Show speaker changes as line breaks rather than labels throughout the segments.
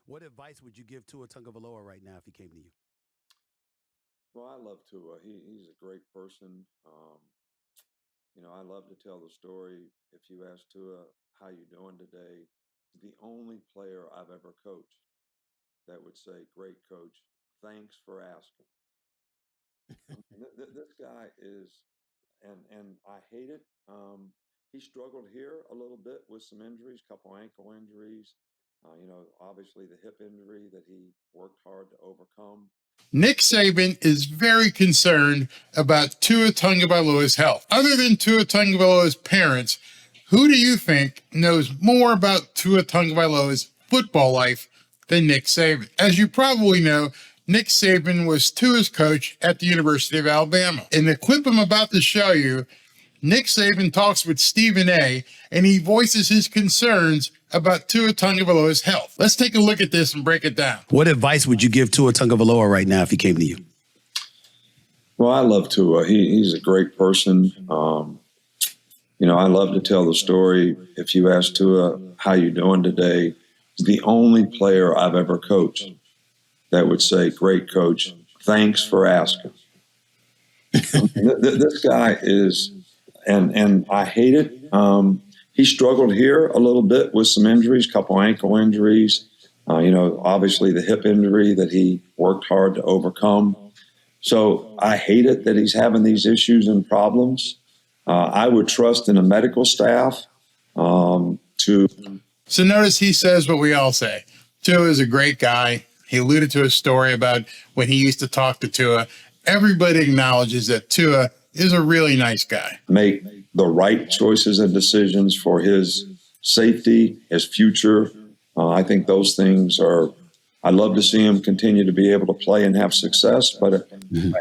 What advice would you give Tua Tagovailoa right now if he came to you?
Well, I love Tua. He's a great person. I love to tell the story. If you ask Tua, how you doing today? He's the only player I've ever coached that would say, great coach, thanks for asking. This guy is, and I hate it. He struggled here a little bit with some injuries, couple ankle injuries. Obviously the hip injury that he worked hard to overcome.
Nick Saban is very concerned about Tua Tagovailoa's health. Other than Tua Tagovailoa's parents, who do you think knows more about Tua Tagovailoa's football life than Nick Saban? As you probably know, Nick Saban was Tua's coach at the University of Alabama. In the clip I'm about to show you, Nick Saban talks with Stephen A, and he voices his concerns about Tua Tagovailoa's health. Let's take a look at this and break it down.
What advice would you give Tua Tagovailoa right now if he came to you?
Well, I love Tua. He's a great person. I love to tell the story. If you ask Tua, how you doing today? He's the only player I've ever coached that would say, great coach, thanks for asking. This guy is, and I hate it. He struggled here a little bit with some injuries, couple ankle injuries. Obviously the hip injury that he worked hard to overcome. So I hate it that he's having these issues and problems. I would trust in a medical staff to.
So notice he says what we all say. Tua is a great guy. He alluded to a story about when he used to talk to Tua. Everybody acknowledges that Tua is a really nice guy.
Make the right choices and decisions for his safety, his future. I think those things are, I'd love to see him continue to be able to play and have success, but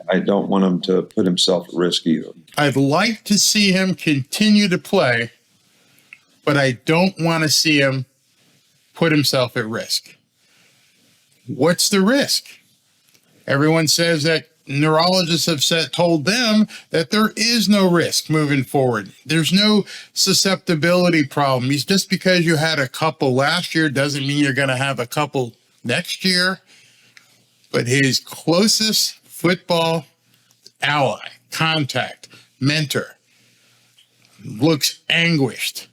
I don't want him to put himself at risk either.
I'd like to see him continue to play, but I don't want to see him put himself at risk. What's the risk? Everyone says that neurologists have told them that there is no risk moving forward. There's no susceptibility problem. Just because you had a couple last year doesn't mean you're going to have a couple next year. But his closest football ally, contact, mentor, looks anguished,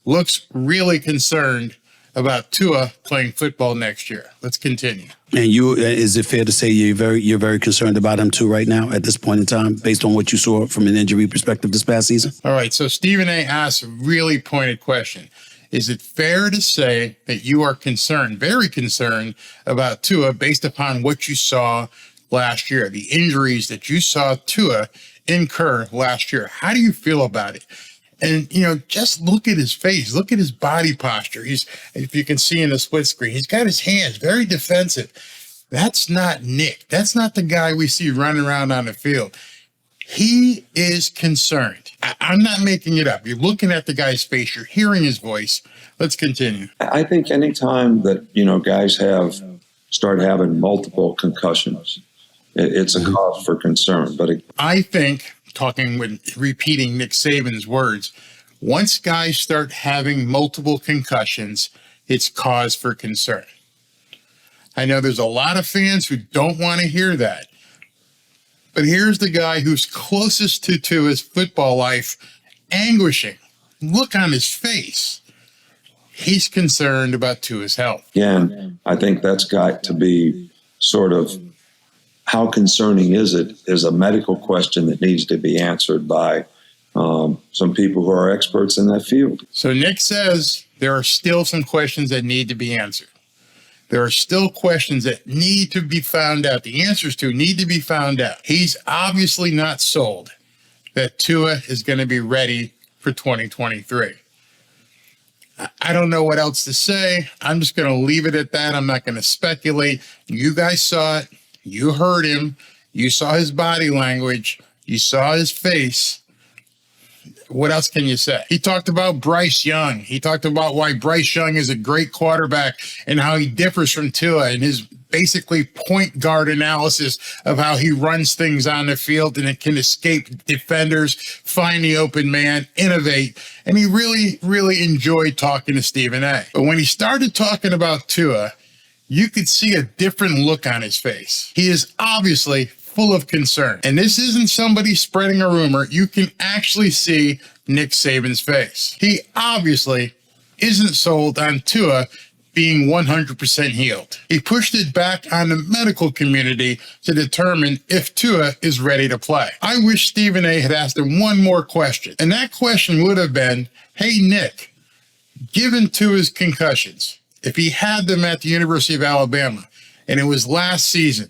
looks really concerned about Tua playing football next year. Let's continue.
And is it fair to say you're very concerned about him too right now at this point in time, based on what you saw from an injury perspective this past season?
All right. So Stephen A asks a really pointed question. Is it fair to say that you are concerned, very concerned about Tua based upon what you saw last year, the injuries that you saw Tua incur last year? How do you feel about it? And, just look at his face. Look at his body posture. If you can see in the split screen, he's got his hands very defensive. That's not Nick. That's not the guy we see running around on the field. He is concerned. I'm not making it up. You're looking at the guy's face. You're hearing his voice. Let's continue.
I think anytime that, guys start having multiple concussions, it's a cause for concern. But
I think, repeating Nick Saban's words, once guys start having multiple concussions, it's cause for concern. I know there's a lot of fans who don't want to hear that. But here's the guy who's closest to his football life, anguishing. Look on his face. He's concerned about Tua's health.
Again, I think that's got to be sort of, how concerning is it, is a medical question that needs to be answered by some people who are experts in that field.
So Nick says there are still some questions that need to be answered. There are still questions that need to be found out. The answers to need to be found out. He's obviously not sold that Tua is going to be ready for 2023. I don't know what else to say. I'm just going to leave it at that. I'm not going to speculate. You guys saw it. You heard him. You saw his body language. You saw his face. What else can you say? He talked about Bryce Young. He talked about why Bryce Young is a great quarterback and how he differs from Tua and his basically point guard analysis of how he runs things on the field and it can escape defenders, find the open man, innovate. And he really, really enjoyed talking to Stephen A. But when he started talking about Tua, you could see a different look on his face. He is obviously full of concern. And this isn't somebody spreading a rumor. You can actually see Nick Saban's face. He obviously isn't sold on Tua being 100% healed. He pushed it back on the medical community to determine if Tua is ready to play. I wish Stephen A had asked him one more question. And that question would have been, hey, Nick, given Tua's concussions, if he had them at the University of Alabama and it was last season,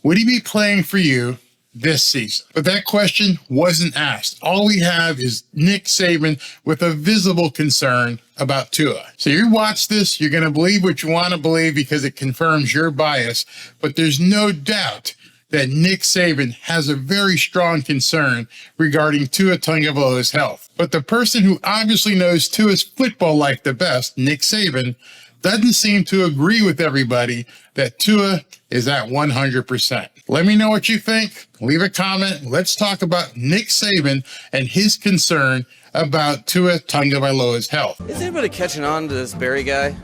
would he be playing for you this season? But that question wasn't asked. All we have is Nick Saban with a visible concern about Tua. So you watch this, you're going to believe what you want to believe because it confirms your bias, but there's no doubt that Nick Saban has a very strong concern regarding Tua Tagovailoa's health. But the person who obviously knows Tua's football life the best, Nick Saban, doesn't seem to agree with everybody that Tua is at 100%. Let me know what you think. Leave a comment. Let's talk about Nick Saban and his concern about Tua Tagovailoa's health.
Is anybody catching on to this Barry guy?